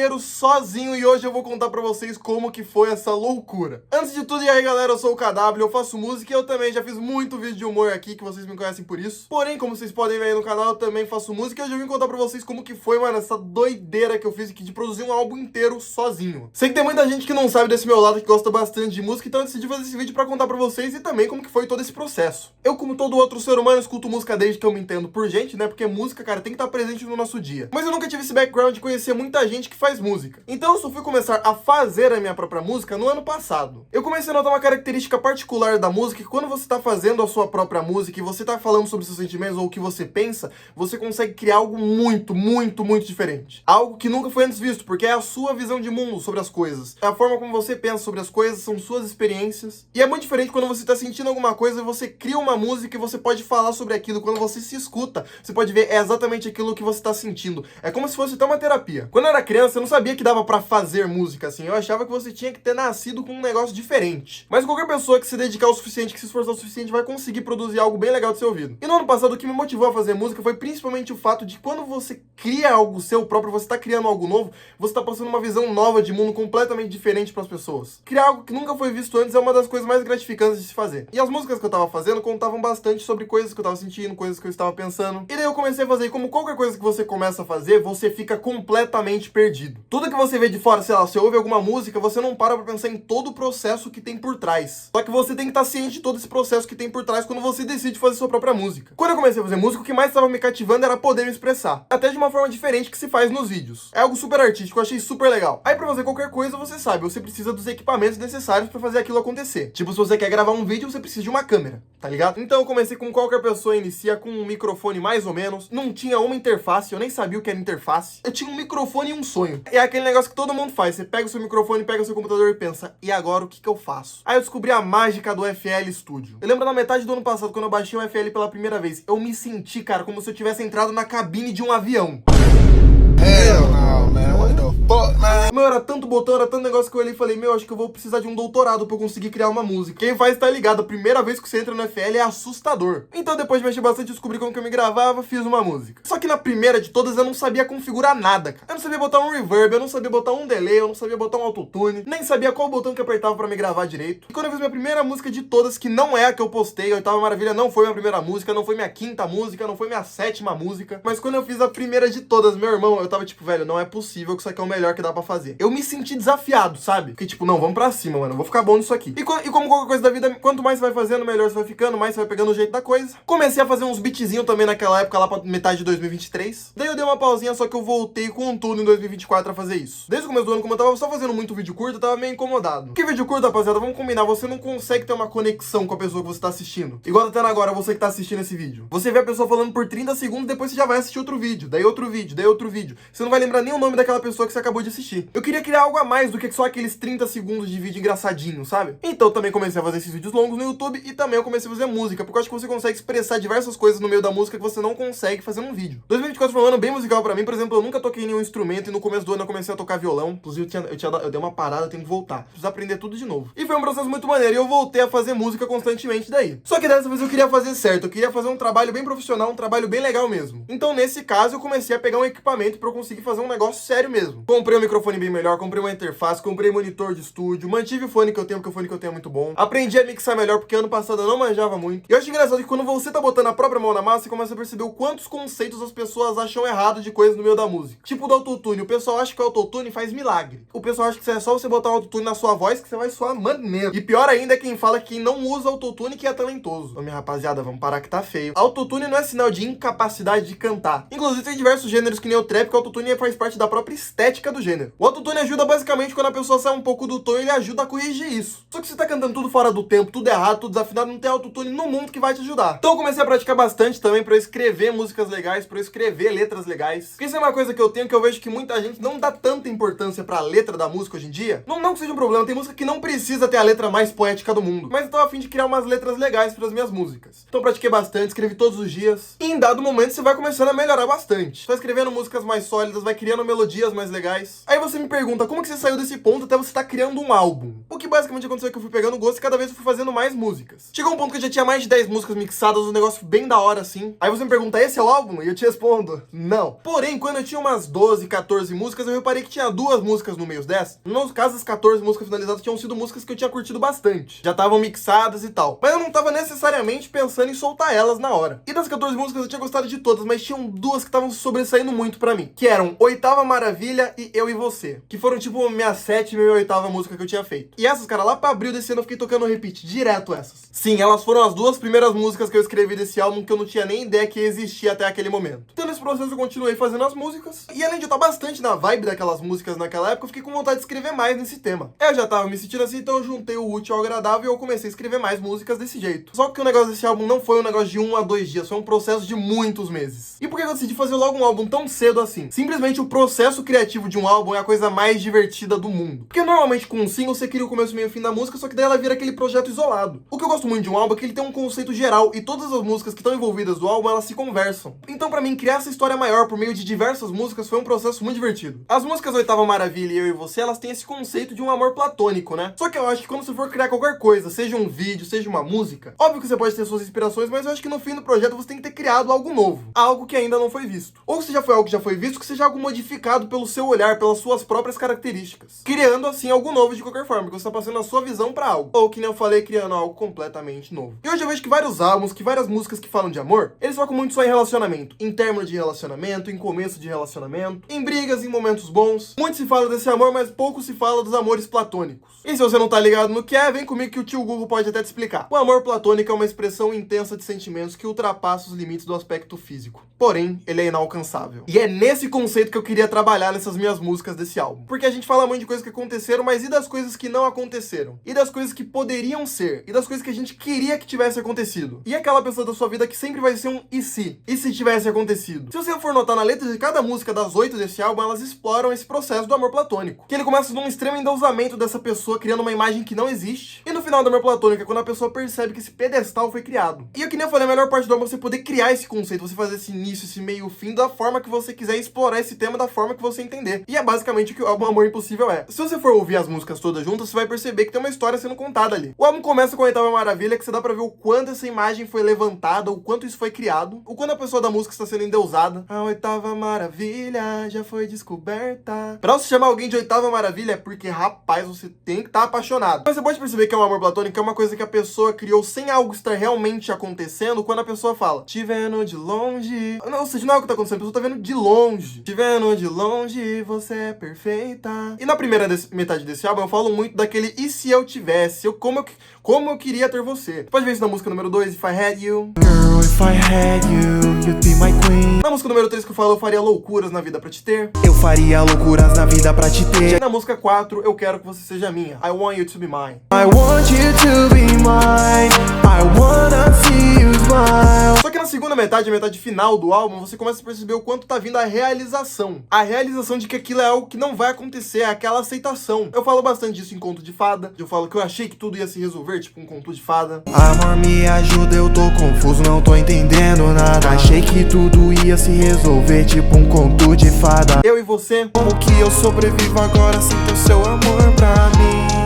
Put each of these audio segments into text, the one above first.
inteiro sozinho e hoje eu vou contar pra vocês como que foi essa loucura. Antes de tudo, e aí galera, eu sou o KW, eu faço música e eu também já fiz muito vídeo de humor aqui, que vocês me conhecem por isso. Porém, como vocês podem ver aí no canal, eu também faço música e hoje eu vim contar pra vocês como que foi, mano, essa doideira que eu fiz aqui de produzir um álbum inteiro sozinho. Sei que tem muita gente que não sabe desse meu lado, que gosta bastante de música, então eu decidi fazer esse vídeo pra contar pra vocês e também como que foi todo esse processo. Eu, como todo outro ser humano, escuto música desde que eu me entendo por gente, né, porque música, cara, tem que estar presente no nosso dia. Mas eu nunca tive esse background de conhecer muita gente que faz música. Então eu só fui começar a fazer a minha própria música no ano passado. Eu comecei a notar uma característica particular da música, que quando você tá fazendo a sua própria música e você tá falando sobre seus sentimentos ou o que você pensa, você consegue criar algo muito diferente. Algo que nunca foi antes visto, porque é a sua visão de mundo sobre as coisas. É a forma como você pensa sobre as coisas, são suas experiências. E é muito diferente quando você tá sentindo alguma coisa e você cria uma música e você pode falar sobre aquilo. Quando você se escuta, você pode ver é exatamente aquilo que você tá sentindo. É como se fosse até uma terapia. Quando eu era criança, eu não sabia que dava pra fazer música assim. Eu achava que você tinha que ter nascido com um negócio diferente. Mas qualquer pessoa que se dedicar o suficiente, que se esforçar o suficiente, vai conseguir produzir algo bem legal de ser ouvido. E no ano passado, o que me motivou a fazer música foi principalmente o fato de quando você cria algo seu próprio, você tá criando algo novo, você tá passando uma visão nova de mundo completamente diferente pras pessoas. Criar algo que nunca foi visto antes é uma das coisas mais gratificantes de se fazer. E as músicas que eu tava fazendo contavam bastante sobre coisas que eu tava sentindo, coisas que eu estava pensando. E daí eu comecei a fazer, e como qualquer coisa que você começa a fazer, você fica completamente perdido. Tudo que você vê de fora, sei lá, você ouve alguma música, você não para pra pensar em todo o processo que tem por trás. Só que você tem que estar ciente de todo esse processo que tem por trás quando você decide fazer sua própria música. Quando eu comecei a fazer música, o que mais estava me cativando era poder me expressar. Até de uma forma diferente que se faz nos vídeos. É algo super artístico, eu achei super legal. Aí pra fazer qualquer coisa, você sabe, você precisa dos equipamentos necessários pra fazer aquilo acontecer. Tipo, se você quer gravar um vídeo, você precisa de uma câmera, tá ligado? Então eu comecei como qualquer pessoa inicia, com um microfone mais ou menos. Não tinha uma interface, eu nem sabia o que era interface. Eu tinha um microfone e um sonho. É aquele negócio que todo mundo faz. Você pega o seu microfone, pega o seu computador e pensa, e agora o que eu faço? Aí eu descobri a mágica do FL Studio. Eu lembro na metade do ano passado, quando eu baixei o FL pela primeira vez, eu me senti, cara, como se eu tivesse entrado na cabine de um avião. Hell no, man. What the fuck, man? Meu, era tanto botão, era tanto negócio que eu olhei e falei, meu, acho que eu vou precisar de um doutorado pra eu conseguir criar uma música. Quem faz tá ligado, a primeira vez que você entra no FL é assustador. Então depois de mexer bastante, descobri como que eu me gravava, fiz uma música. Só que na primeira de todas eu não sabia configurar nada, cara. Eu não sabia botar um reverb, eu não sabia botar um delay, eu não sabia botar um autotune, nem sabia qual botão que apertava pra me gravar direito. E quando eu fiz minha primeira música de todas, que não é a que eu postei, a Oitava Maravilha não foi minha primeira música, não foi minha quinta música, não foi minha sétima música, mas quando eu fiz a primeira de todas, meu irmão, eu tava tipo, velho, não é possível que isso aqui é o melhor que dá pra fazer. Eu me senti desafiado, sabe? Porque tipo, não, vamos pra cima, mano, eu vou ficar bom nisso aqui. E como qualquer coisa da vida, quanto mais você vai fazendo, melhor você vai ficando, mais você vai pegando o jeito da coisa. Comecei a fazer uns beatzinhos também naquela época, lá pra metade de 2023. Daí eu dei uma pausinha, só que eu voltei com tudo em 2024 a fazer isso. Desde o começo do ano, como eu tava só fazendo muito vídeo curto, eu tava meio incomodado. Porque vídeo curto, rapaziada, vamos combinar, você não consegue ter uma conexão com a pessoa que você tá assistindo. Igual tá tendo agora, você que tá assistindo esse vídeo. Você vê a pessoa falando por 30 segundos, depois você já vai assistir outro vídeo, daí outro vídeo, daí outro vídeo. Você não vai lembrar nem o nome daquela pessoa que você acabou de assistir. Eu queria criar algo a mais do que só aqueles 30 segundos de vídeo engraçadinho, sabe? Então eu também comecei a fazer esses vídeos longos no YouTube e também eu comecei a fazer música, porque eu acho que você consegue expressar diversas coisas no meio da música que você não consegue fazer num vídeo. 2024 foi um ano bem musical pra mim, por exemplo, eu nunca toquei nenhum instrumento e no começo do ano eu comecei a tocar violão. Inclusive eu dei uma parada, eu tenho que voltar. Preciso aprender tudo de novo. E foi um processo muito maneiro e eu voltei a fazer música constantemente daí. Só que dessa vez eu queria fazer certo, eu queria fazer um trabalho bem profissional, um trabalho bem legal mesmo. Então nesse caso eu comecei a pegar um equipamento pra eu conseguir fazer um negócio sério mesmo. Comprei um microfone bem melhor, comprei uma interface, comprei monitor de estúdio, mantive o fone que eu tenho, porque o fone que eu tenho é muito bom. Aprendi a mixar melhor, porque ano passado eu não manjava muito. E eu acho engraçado que quando você tá botando a própria mão na massa, você começa a perceber o quantos conceitos as pessoas acham errado de coisas no meio da música. Tipo do autotune, o pessoal acha que o autotune faz milagre. O pessoal acha que é só você botar um autotune na sua voz que você vai soar maneiro. E pior ainda é quem fala que não usa autotune que é talentoso. Ô minha rapaziada, vamos parar que tá feio. Autotune não é sinal de incapacidade de cantar. Inclusive tem diversos gêneros que nem o trap, que o autotune faz parte da própria estética do gênero. O autotune ajuda basicamente quando a pessoa sai um pouco do tom, ele ajuda a corrigir isso. Só que você tá cantando tudo fora do tempo, tudo errado, tudo desafinado, não tem autotune no mundo que vai te ajudar. Então eu comecei a praticar bastante também pra eu escrever músicas legais, pra eu escrever letras legais. Porque isso é uma coisa que eu tenho, que eu vejo que muita gente não dá tanta importância pra letra da música hoje em dia. Não que seja um problema, tem música que não precisa ter a letra mais poética do mundo. Mas eu tô a fim de criar umas letras legais pras minhas músicas. Então eu pratiquei bastante, escrevi todos os dias. E em dado momento você vai começando a melhorar bastante. Você vai escrevendo músicas mais sólidas, vai criando melodias mais legais. Aí você me pergunta, como que você saiu desse ponto até você estar criando um álbum? O que basicamente aconteceu é que eu fui pegando gosto e cada vez eu fui fazendo mais músicas. Chegou um ponto que eu já tinha mais de 10 músicas mixadas, um negócio bem da hora assim. Aí você me pergunta, esse é o álbum? E eu te respondo, não. Porém, quando eu tinha umas 12, 14 músicas, eu reparei que tinha 2 músicas no meio dessas. No caso, as 14 músicas finalizadas tinham sido músicas que eu tinha curtido bastante. Já estavam mixadas e tal. Mas eu não tava necessariamente pensando em soltar elas na hora. E das 14 músicas eu tinha gostado de todas, mas tinham 2 que estavam sobressaindo muito pra mim. Que eram Oitava Maravilha e Eu e Você. Que foram tipo minha 7ª e minha 8ª música que eu tinha feito. E essas, cara, lá pra abril desse ano eu fiquei tocando repeat direto essas. Sim, elas foram as 2 primeiras músicas que eu escrevi desse álbum que eu não tinha nem ideia que existia até aquele momento. Então nesse processo eu continuei fazendo as músicas. E além de eu estar bastante na vibe daquelas músicas naquela época, eu fiquei com vontade de escrever mais nesse tema. Eu já tava me sentindo assim, então eu juntei o útil ao agradável e eu comecei a escrever mais músicas desse jeito. Só que o negócio desse álbum não foi um negócio de 1 a 2 dias, foi um processo de muitos meses. E por que eu decidi fazer logo um álbum tão cedo assim? Simplesmente o processo criativo de um álbum é a coisa mais divertida do mundo. Porque normalmente com um single você cria o começo, meio e fim da música, só que daí ela vira aquele projeto isolado. O que eu gosto muito de um álbum é que ele tem um conceito geral e todas as músicas que estão envolvidas do álbum, elas se conversam. Então pra mim, criar essa história maior por meio de diversas músicas foi um processo muito divertido. As músicas Oitava Maravilha e Eu e Você, elas têm esse conceito de um amor platônico, né? Só que eu acho que quando você for criar qualquer coisa, seja um vídeo, seja uma música, óbvio que você pode ter suas inspirações, mas eu acho que no fim do projeto você tem que ter criado algo novo. Algo que ainda não foi visto. Ou se já foi algo que já foi visto, que seja algo modificado pelo seu olhar, pelas suas próprias características. Criando assim algo novo de qualquer forma, que você tá passando a sua visão pra algo. Ou que nem eu falei, criando algo completamente novo. E hoje eu vejo que vários álbuns, que várias músicas que falam de amor, eles focam muito só em relacionamento. Em término de relacionamento, em começo de relacionamento, em brigas, em momentos bons. Muito se fala desse amor, mas pouco se fala dos amores platônicos. E se você não tá ligado no que é, vem comigo que o tio Google pode até te explicar. O amor platônico é uma expressão intensa de sentimentos que ultrapassa os limites do aspecto físico. Porém, ele é inalcançável. E é nesse conceito que eu queria trabalhar nessas minhas músicas desse álbum. Porque a gente fala muito de coisas que aconteceram, mas e das coisas que não aconteceram? E das coisas que poderiam ser? E das coisas que a gente queria que tivesse acontecido? E aquela pessoa da sua vida que sempre vai ser um e se? E se tivesse acontecido? Se você for notar na letra de cada música das 8 desse álbum, elas exploram esse processo do amor platônico. Que ele começa num extremo endeusamento dessa pessoa, criando uma imagem que não existe. E no final do amor platônico é quando a pessoa percebe que esse pedestal foi criado. E eu que nem eu falei, a melhor parte do álbum é você poder criar esse conceito, você fazer esse início, esse meio, fim, da forma que você quiser, explorar esse tema da forma que você entender. E é basicamente o que o álbum Amor Impossível é. Se você for ouvir as músicas todas juntas, você vai perceber que tem uma história sendo contada ali. O álbum começa com a Oitava Maravilha, que você dá pra ver o quanto essa imagem foi levantada, o quanto isso foi criado, o quanto a pessoa da música está sendo endeusada. A Oitava Maravilha já foi descoberta. Pra você chamar alguém de Oitava Maravilha é porque, rapaz, você tem que estar apaixonado. Mas você pode perceber que é um amor platônico, é uma coisa que a pessoa criou sem algo estar realmente acontecendo, quando a pessoa fala, te vendo de longe. Não, ou seja, não é o que tá acontecendo, a pessoa tá vendo de longe. Te vendo de longe, você é perfeita. E na primeira metade desse álbum eu falo muito daquele e se eu tivesse, como eu queria ter você. Você pode ver isso na música número 2, If I Had You. Girl, if I had you, you'd be my queen. Na música número 3 que eu falo, eu faria loucuras na vida pra te ter. Eu faria loucuras na vida pra te ter. E na música 4, eu quero que você seja minha. I want you to be mine. I want you to be mine. I wanna see you smile. Só que na segunda metade, a metade final do álbum, você começa a perceber o quanto tá vindo a realização. A realização de que aquilo é algo que não vai acontecer, é aquela aceitação. Eu falo bastante disso em Conto de Fada. Eu falo que eu achei que tudo ia se resolver, tipo um conto de fada. Amor, me ajuda, eu tô confuso, não tô entendendo nada. Achei que tudo ia se resolver, tipo um conto de fada. Eu e você, Como que eu sobrevivo agora sem ter seu amor pra mim?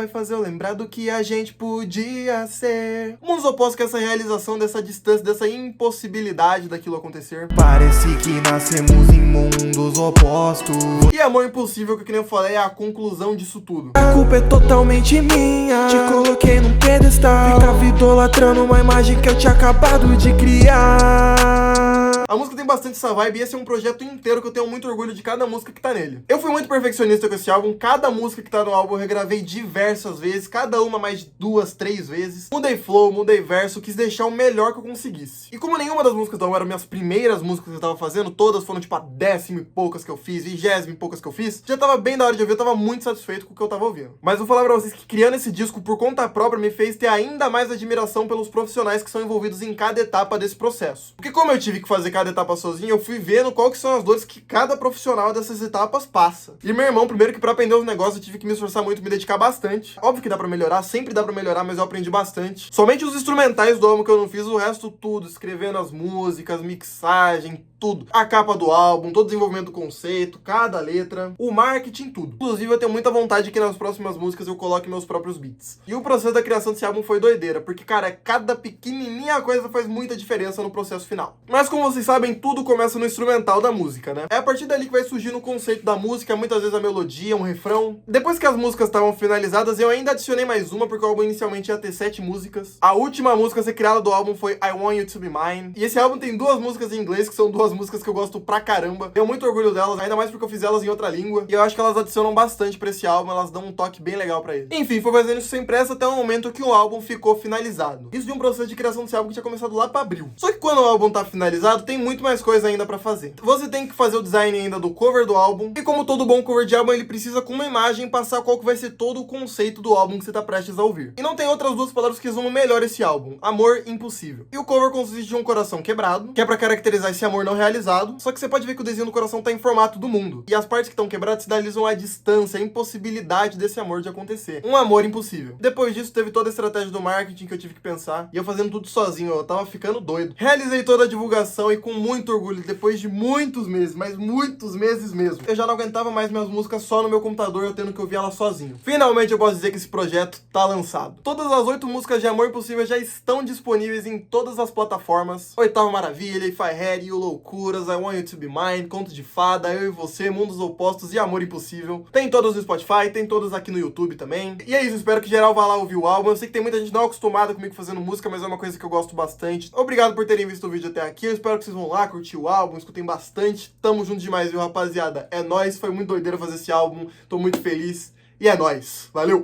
vai fazer eu lembrar do que a gente podia ser. Mundos opostos que essa realização dessa distância, dessa impossibilidade daquilo acontecer. Parece que nascemos em mundos opostos. E Amor Impossível, que nem eu falei, é a conclusão disso tudo. A culpa é totalmente minha. Te coloquei num pedestal, ficava idolatrando uma imagem que eu tinha acabado de criar. A música tem bastante essa vibe e esse é um projeto inteiro que eu tenho muito orgulho de cada música que tá nele. Eu fui muito perfeccionista com esse álbum, cada música que tá no álbum eu regravei diversas vezes, cada uma mais de 2, 3 vezes. Mudei flow, mudei verso, quis deixar o melhor que eu conseguisse. E como nenhuma das músicas do álbum eram minhas primeiras músicas que eu tava fazendo, todas foram tipo a 10ª e poucas que eu fiz, 20ª e poucas que eu fiz, já tava bem da hora de ouvir, eu tava muito satisfeito com o que eu tava ouvindo. Mas vou falar pra vocês que criando esse disco por conta própria me fez ter ainda mais admiração pelos profissionais que são envolvidos em cada etapa desse processo. Porque como eu tive que fazer cada etapa sozinho, eu fui vendo qual que são as dores que cada profissional dessas etapas passa. E meu irmão, primeiro que pra aprender os negócios eu tive que me esforçar muito, me dedicar bastante. Óbvio que dá pra melhorar, sempre dá pra melhorar, mas eu aprendi bastante. Somente os instrumentais do álbum que eu não fiz, o resto tudo, escrevendo as músicas, mixagem, tudo. A capa do álbum, todo o desenvolvimento do conceito, cada letra, o marketing, tudo. Inclusive, eu tenho muita vontade que nas próximas músicas eu coloque meus próprios beats. E o processo da criação desse álbum foi doideira, porque, cara, cada pequenininha coisa faz muita diferença no processo final. Mas como vocês sabem, tudo começa no instrumental da música, né? É a partir dali que vai surgindo o conceito da música, muitas vezes a melodia, um refrão. Depois que as músicas estavam finalizadas, eu ainda adicionei mais uma, porque o álbum inicialmente ia ter 7 músicas. A última música a ser criada do álbum foi I Want You To Be Mine. E esse álbum tem 2 músicas em inglês, que são 2 músicas que eu gosto pra caramba. Tenho muito orgulho delas, ainda mais porque eu fiz elas em outra língua. E eu acho que elas adicionam bastante pra esse álbum, elas dão um toque bem legal pra ele. Enfim, foi fazendo isso sem pressa até o momento que o álbum ficou finalizado. Isso de um processo de criação desse álbum que tinha começado lá pra abril. Só que quando o álbum tá finalizado, tem muito mais coisa ainda pra fazer. Você tem que fazer o design ainda do cover do álbum. E como todo bom cover de álbum, ele precisa com uma imagem passar qual que vai ser todo o conceito do álbum que você tá prestes a ouvir. E não tem outras 2 palavras que resumam melhor esse álbum: amor impossível. E o cover consiste de um coração quebrado, que é pra caracterizar esse amor não realizado. Só que você pode ver que o desenho do coração tá em formato do mundo. E as partes que estão quebradas sinalizam a distância, a impossibilidade desse amor de acontecer. Um amor impossível. Depois disso, teve toda a estratégia do marketing que eu tive que pensar. E eu fazendo tudo sozinho, eu tava ficando doido. Realizei toda a divulgação e com muito orgulho, depois de muitos meses, mas muitos meses mesmo, eu já não aguentava mais minhas músicas só no meu computador, eu tendo que ouvir elas sozinho. Finalmente eu posso dizer que esse projeto tá lançado. Todas as 8 músicas de Amor Impossível já estão disponíveis em todas as plataformas. Oitava Maravilha, If I Had You, Loucuras, I Want You To Be Mine, Conto de Fada, Eu e Você, Mundos Opostos e Amor Impossível. Tem todas no Spotify, tem todas aqui no YouTube também. E é isso, espero que geral vá lá ouvir o álbum. Eu sei que tem muita gente não acostumada comigo fazendo música, mas é uma coisa que eu gosto bastante. Obrigado por terem visto o vídeo até aqui. Eu espero que vocês vão lá curtir o álbum, escutem bastante. Tamo junto demais, viu, rapaziada? É nóis, foi muito doideira fazer esse álbum. Tô muito feliz. E é nóis. Valeu!